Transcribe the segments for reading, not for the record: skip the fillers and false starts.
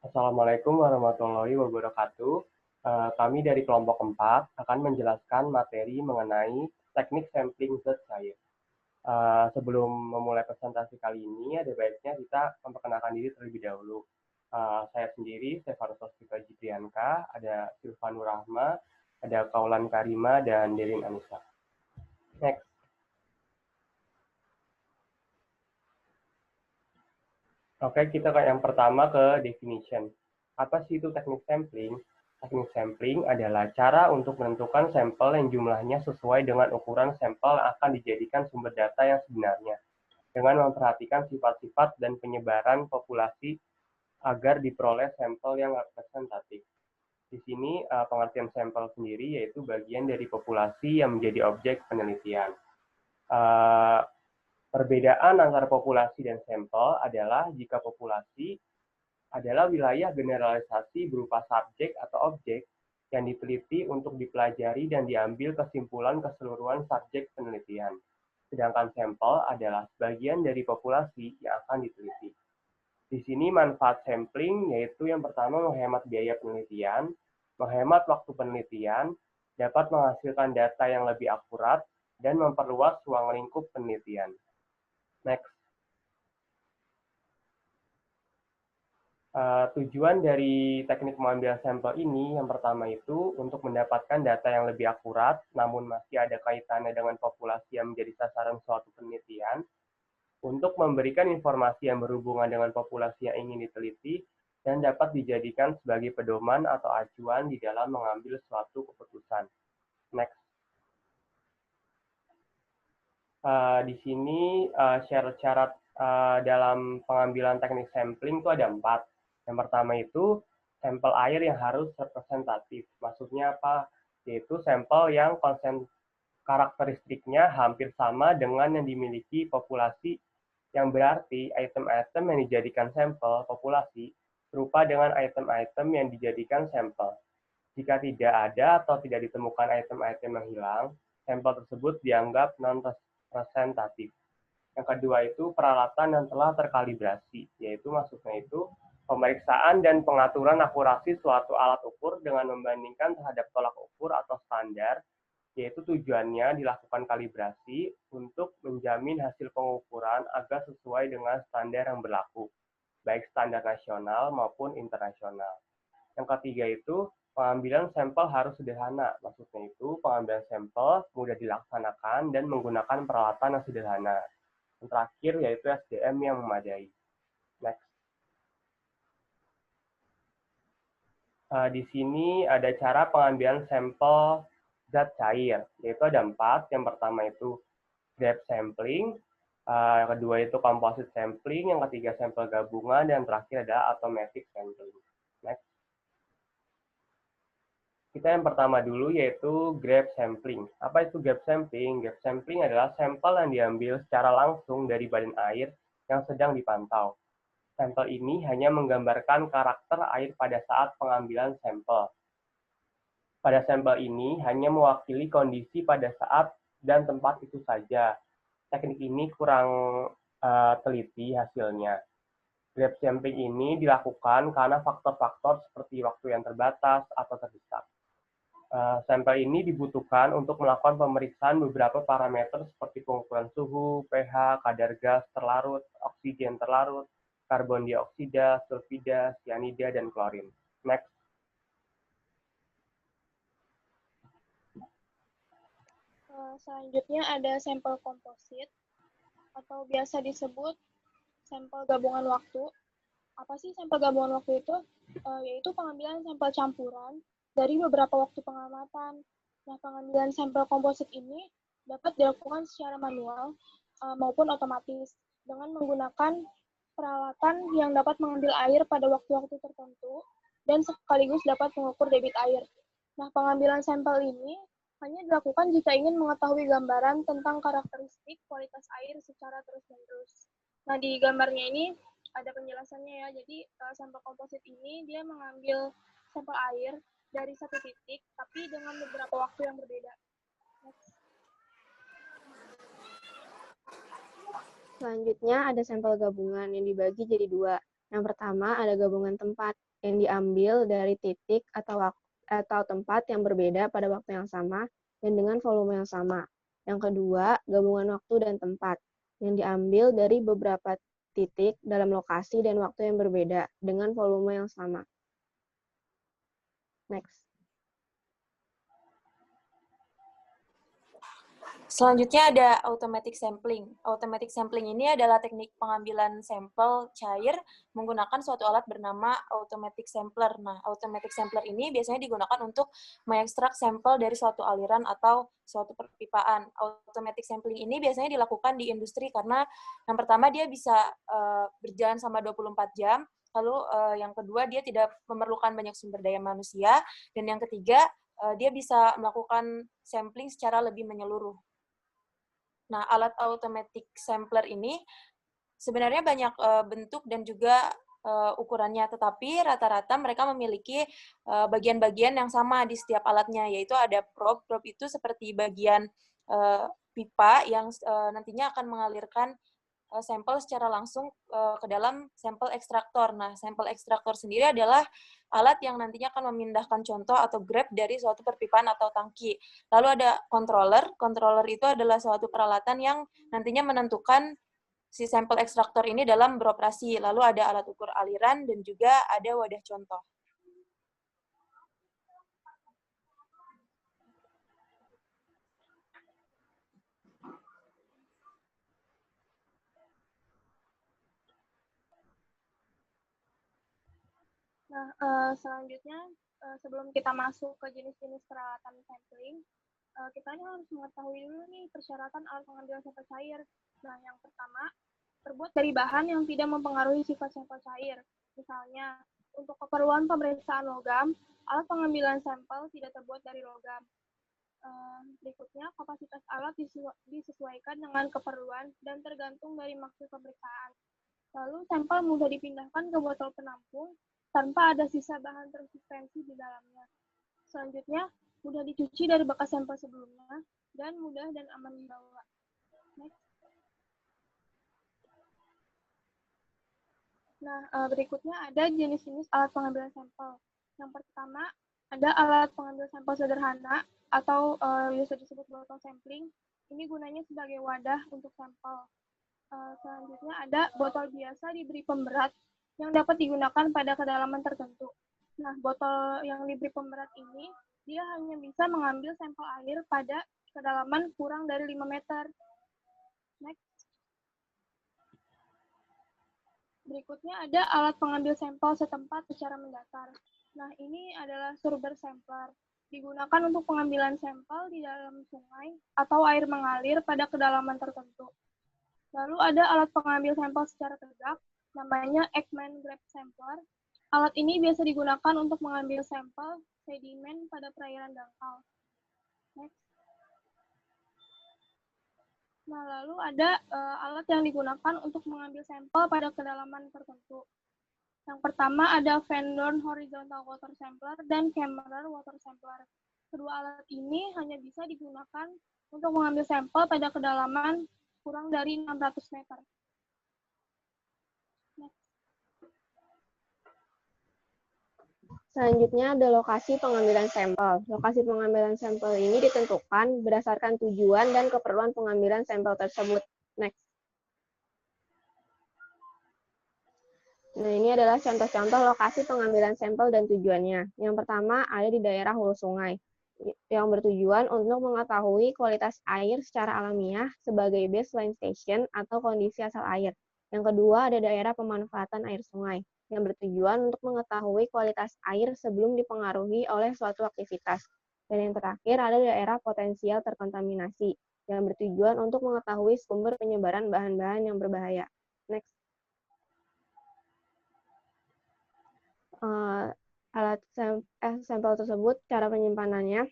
Assalamualaikum warahmatullahi wabarakatuh. Kami dari kelompok 4 akan menjelaskan materi mengenai teknik sampling zat cair. Sebelum memulai presentasi kali ini, ada baiknya kita memperkenalkan diri terlebih dahulu. Saya sendiri, Stefanus Hospita Jitrianka, ada Silvanur Rahma, ada Kaulan Karima, dan Derin Anissa. Next. Oke, kita ke yang pertama ke definition. Apa sih itu teknik sampling? Teknik sampling adalah cara untuk menentukan sampel yang jumlahnya sesuai dengan ukuran sampel yang akan dijadikan sumber data yang sebenarnya, dengan memperhatikan sifat-sifat dan penyebaran populasi agar diperoleh sampel yang representatif. Di sini pengertian sampel sendiri yaitu bagian dari populasi yang menjadi objek penelitian. Eh, Perbedaan antara populasi dan sampel adalah jika populasi adalah wilayah generalisasi berupa subjek atau objek yang diteliti untuk dipelajari dan diambil kesimpulan keseluruhan subjek penelitian. Sedangkan sampel adalah bagian dari populasi yang akan diteliti. Di sini manfaat sampling yaitu yang pertama menghemat biaya penelitian, menghemat waktu penelitian, dapat menghasilkan data yang lebih akurat, dan memperluas ruang lingkup penelitian. Next. Tujuan dari teknik mengambil sampel ini yang pertama itu untuk mendapatkan data yang lebih akurat, namun masih ada kaitannya dengan populasi yang menjadi sasaran suatu penelitian, untuk memberikan informasi yang berhubungan dengan populasi yang ingin diteliti, dan dapat dijadikan sebagai pedoman atau acuan di dalam mengambil suatu keputusan. Next. Di sini syarat-syarat dalam pengambilan teknik sampling itu ada 4. Yang pertama itu sampel air yang harus representatif. Maksudnya apa? Yaitu sampel yang karakteristiknya hampir sama dengan yang dimiliki populasi, yang berarti item-item yang dijadikan sampel populasi serupa dengan item-item yang dijadikan sampel. Jika tidak ada atau tidak ditemukan item-item yang hilang, sampel tersebut dianggap non-representatif. Yang kedua itu peralatan yang telah terkalibrasi, yaitu maksudnya itu pemeriksaan dan pengaturan akurasi suatu alat ukur dengan membandingkan terhadap tolak ukur atau standar, yaitu tujuannya dilakukan kalibrasi untuk menjamin hasil pengukuran agar sesuai dengan standar yang berlaku, baik standar nasional maupun internasional. Yang ketiga itu pengambilan sampel harus sederhana, maksudnya itu pengambilan sampel mudah dilaksanakan dan menggunakan peralatan yang sederhana. Yang terakhir yaitu SDM yang memadai. Next. Di sini ada cara pengambilan sampel zat cair, yaitu ada 4. Yang pertama itu grab sampling, yang kedua itu composite sampling, yang ketiga sampel gabungan, dan terakhir adalah automatic sampling. Next. Kita yang pertama dulu yaitu grab sampling. Apa itu grab sampling? Grab sampling adalah sampel yang diambil secara langsung dari badan air yang sedang dipantau. Sampel ini hanya menggambarkan karakter air pada saat pengambilan sampel. Pada sampel ini hanya mewakili kondisi pada saat dan tempat itu saja. Teknik ini kurang teliti hasilnya. Grab sampling ini dilakukan karena faktor-faktor seperti waktu yang terbatas atau terdesak. Sampel ini dibutuhkan untuk melakukan pemeriksaan beberapa parameter seperti pengukuran suhu, pH, kadar gas terlarut, oksigen terlarut, karbon dioksida, sulfida, cyanida, dan klorin. Next. Selanjutnya ada sampel komposit atau biasa disebut sampel gabungan waktu. Apa sih sampel gabungan waktu itu? Yaitu pengambilan sampel campuran dari beberapa waktu pengamatan. Nah, pengambilan sampel komposit ini dapat dilakukan secara manual maupun otomatis dengan menggunakan peralatan yang dapat mengambil air pada waktu-waktu tertentu dan sekaligus dapat mengukur debit air. Nah, pengambilan sampel ini hanya dilakukan jika ingin mengetahui gambaran tentang karakteristik kualitas air secara terus-menerus. Nah, di gambarnya ini ada penjelasannya ya. Jadi, sampel komposit ini dia mengambil sampel air dari satu titik, tapi dengan beberapa waktu yang berbeda. Next. Selanjutnya ada sampel gabungan yang dibagi jadi 2. Yang pertama ada gabungan tempat yang diambil dari titik atau tempat yang berbeda pada waktu yang sama dan dengan volume yang sama. Yang kedua, gabungan waktu dan tempat yang diambil dari beberapa titik dalam lokasi dan waktu yang berbeda dengan volume yang sama. Next. Selanjutnya ada automatic sampling. Automatic sampling ini adalah teknik pengambilan sampel cair menggunakan suatu alat bernama automatic sampler. Nah, automatic sampler ini biasanya digunakan untuk mengekstrak sampel dari suatu aliran atau suatu perpipaan. Automatic sampling ini biasanya dilakukan di industri karena yang pertama dia bisa berjalan selama 24 jam, lalu yang kedua dia tidak memerlukan banyak sumber daya manusia, dan yang ketiga dia bisa melakukan sampling secara lebih menyeluruh. Nah, alat automatic sampler ini sebenarnya banyak bentuk dan juga ukurannya, tetapi rata-rata mereka memiliki bagian-bagian yang sama di setiap alatnya, yaitu ada probe. Probe itu seperti bagian pipa yang nantinya akan mengalirkan sampel secara langsung ke dalam sampel ekstraktor. Nah, sampel ekstraktor sendiri adalah alat yang nantinya akan memindahkan contoh atau grab dari suatu perpipaan atau tangki. Lalu ada controller. Controller itu adalah suatu peralatan yang nantinya menentukan si sampel ekstraktor ini dalam beroperasi. Lalu ada alat ukur aliran dan juga ada wadah contoh. Nah, selanjutnya sebelum kita masuk ke jenis-jenis peralatan sampling, kita ini harus mengetahui dulu nih persyaratan alat pengambilan sampel cair. Nah, yang pertama, terbuat dari bahan yang tidak mempengaruhi sifat sampel cair. Misalnya, untuk keperluan pemeriksaan logam, alat pengambilan sampel tidak terbuat dari logam. Berikutnya, kapasitas alat disesuaikan dengan keperluan dan tergantung dari maksud pemeriksaan. Lalu, sampel mudah dipindahkan ke botol penampung tanpa ada sisa bahan tersuspensi di dalamnya. Selanjutnya, mudah dicuci dari bekas sampel sebelumnya, dan mudah dan aman dibawa. Next. Nah, berikutnya ada jenis-jenis alat pengambilan sampel. Yang pertama, ada alat pengambil sampel sederhana, atau biasa disebut botol sampling. Ini gunanya sebagai wadah untuk sampel. Selanjutnya ada botol biasa diberi pemberat, yang dapat digunakan pada kedalaman tertentu. Nah, botol yang diberi pemberat ini, dia hanya bisa mengambil sampel air pada kedalaman kurang dari 5 meter. Next. Berikutnya ada alat pengambil sampel setempat secara mendatar. Nah, ini adalah surber sampler. Digunakan untuk pengambilan sampel di dalam sungai atau air mengalir pada kedalaman tertentu. Lalu ada alat pengambil sampel secara tegak, namanya Ekman Grab Sampler. Alat ini biasa digunakan untuk mengambil sampel sedimen pada perairan dangkal. Next. Nah, lalu ada alat yang digunakan untuk mengambil sampel pada kedalaman tertentu. Yang pertama ada Van Dorn Horizontal Water Sampler dan Kemmerer Water Sampler. Kedua alat ini hanya bisa digunakan untuk mengambil sampel pada kedalaman kurang dari 600 meter. Selanjutnya ada lokasi pengambilan sampel. Lokasi pengambilan sampel ini ditentukan berdasarkan tujuan dan keperluan pengambilan sampel tersebut. Next. Nah, ini adalah contoh-contoh lokasi pengambilan sampel dan tujuannya. Yang pertama ada di daerah hulu sungai, yang bertujuan untuk mengetahui kualitas air secara alamiah sebagai baseline station atau kondisi asal air. Yang kedua ada daerah pemanfaatan air sungai, yang bertujuan untuk mengetahui kualitas air sebelum dipengaruhi oleh suatu aktivitas. Dan yang terakhir ada daerah potensial terkontaminasi, yang bertujuan untuk mengetahui sumber penyebaran bahan-bahan yang berbahaya. Next. Alat sampel tersebut, cara penyimpanannya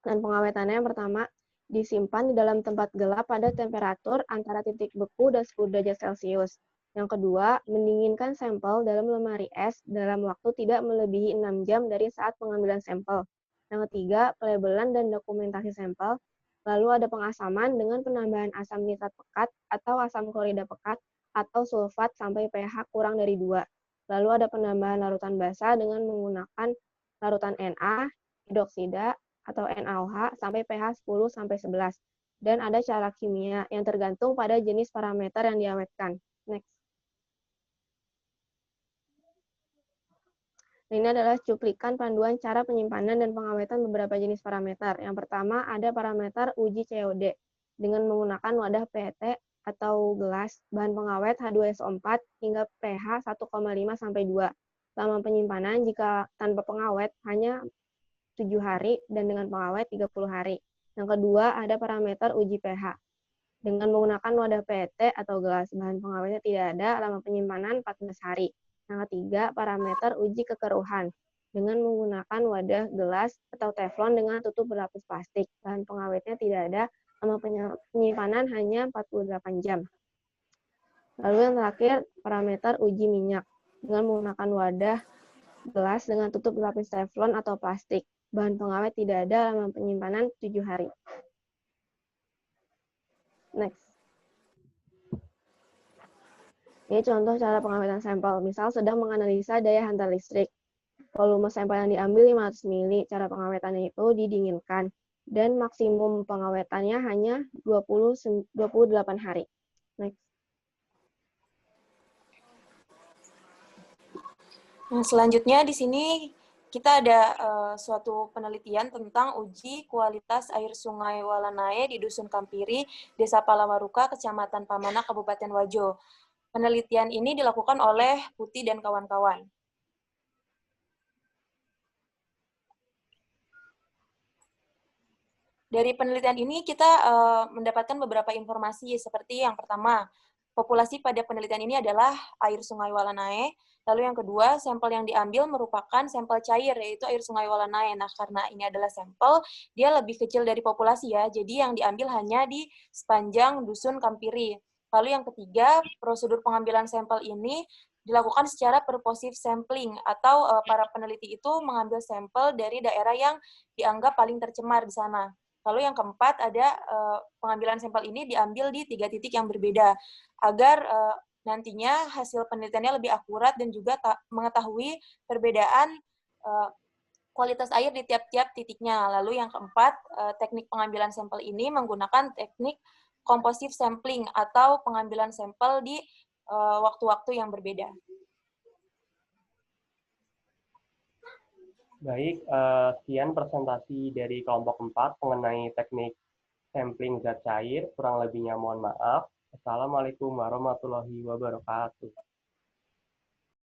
dan pengawetannya yang pertama, disimpan di dalam tempat gelap pada temperatur antara titik beku dan 10 derajat Celcius. Yang kedua, mendinginkan sampel dalam lemari es dalam waktu tidak melebihi 6 jam dari saat pengambilan sampel. Yang ketiga, pelabelan dan dokumentasi sampel. Lalu ada pengasaman dengan penambahan asam nitrat pekat atau asam klorida pekat atau sulfat sampai pH kurang dari 2. Lalu ada penambahan larutan basa dengan menggunakan larutan Na, hidroksida, atau NaOH sampai pH 10 sampai 11. Dan ada cara kimia yang tergantung pada jenis parameter yang diawetkan. Next. Ini adalah cuplikan panduan cara penyimpanan dan pengawetan beberapa jenis parameter. Yang pertama ada parameter uji COD dengan menggunakan wadah PET atau gelas, bahan pengawet H2SO4 hingga pH 1,5 sampai 2. Lama penyimpanan jika tanpa pengawet hanya 7 hari dan dengan pengawet 30 hari. Yang kedua ada parameter uji pH. Dengan menggunakan wadah PET atau gelas, bahan pengawetnya tidak ada, lama penyimpanan 14 hari. Yang ketiga, parameter uji kekeruhan. Dengan menggunakan wadah gelas atau teflon dengan tutup berlapis plastik. Bahan pengawetnya tidak ada, lama penyimpanan hanya 48 jam. Lalu yang terakhir, parameter uji minyak. Dengan menggunakan wadah gelas dengan tutup berlapis teflon atau plastik. Bahan pengawet tidak ada, lama penyimpanan 7 hari. Next. Ini contoh cara pengawetan sampel. Misal sedang menganalisa daya hantar listrik. Volume sampel yang diambil 500 ml. Cara pengawetannya itu didinginkan. Dan maksimum pengawetannya hanya 28 hari. Next. Nah, selanjutnya di sini kita ada suatu penelitian tentang uji kualitas air sungai Walanae di Dusun Kampiri, Desa Palawaruka, Kecamatan Pamana, Kabupaten Wajo. Penelitian ini dilakukan oleh Putih dan kawan-kawan. Dari penelitian ini kita mendapatkan beberapa informasi seperti yang pertama, populasi pada penelitian ini adalah air sungai Walanae. Lalu yang kedua, sampel yang diambil merupakan sampel cair, yaitu air sungai Walanae. Nah, karena ini adalah sampel, dia lebih kecil dari populasi ya, jadi yang diambil hanya di sepanjang Dusun Kampiri. Lalu yang ketiga, prosedur pengambilan sampel ini dilakukan secara purposive sampling, atau para peneliti itu mengambil sampel dari daerah yang dianggap paling tercemar di sana. Lalu yang keempat ada pengambilan sampel ini diambil di 3 titik yang berbeda, agar nantinya hasil penelitiannya lebih akurat dan juga mengetahui perbedaan kualitas air di tiap-tiap titiknya. Lalu yang keempat, teknik pengambilan sampel ini menggunakan teknik composite sampling atau pengambilan sampel di waktu-waktu yang berbeda. Baik, sekian presentasi dari kelompok 4 mengenai teknik sampling zat cair. Kurang lebihnya mohon maaf. Assalamualaikum warahmatullahi wabarakatuh.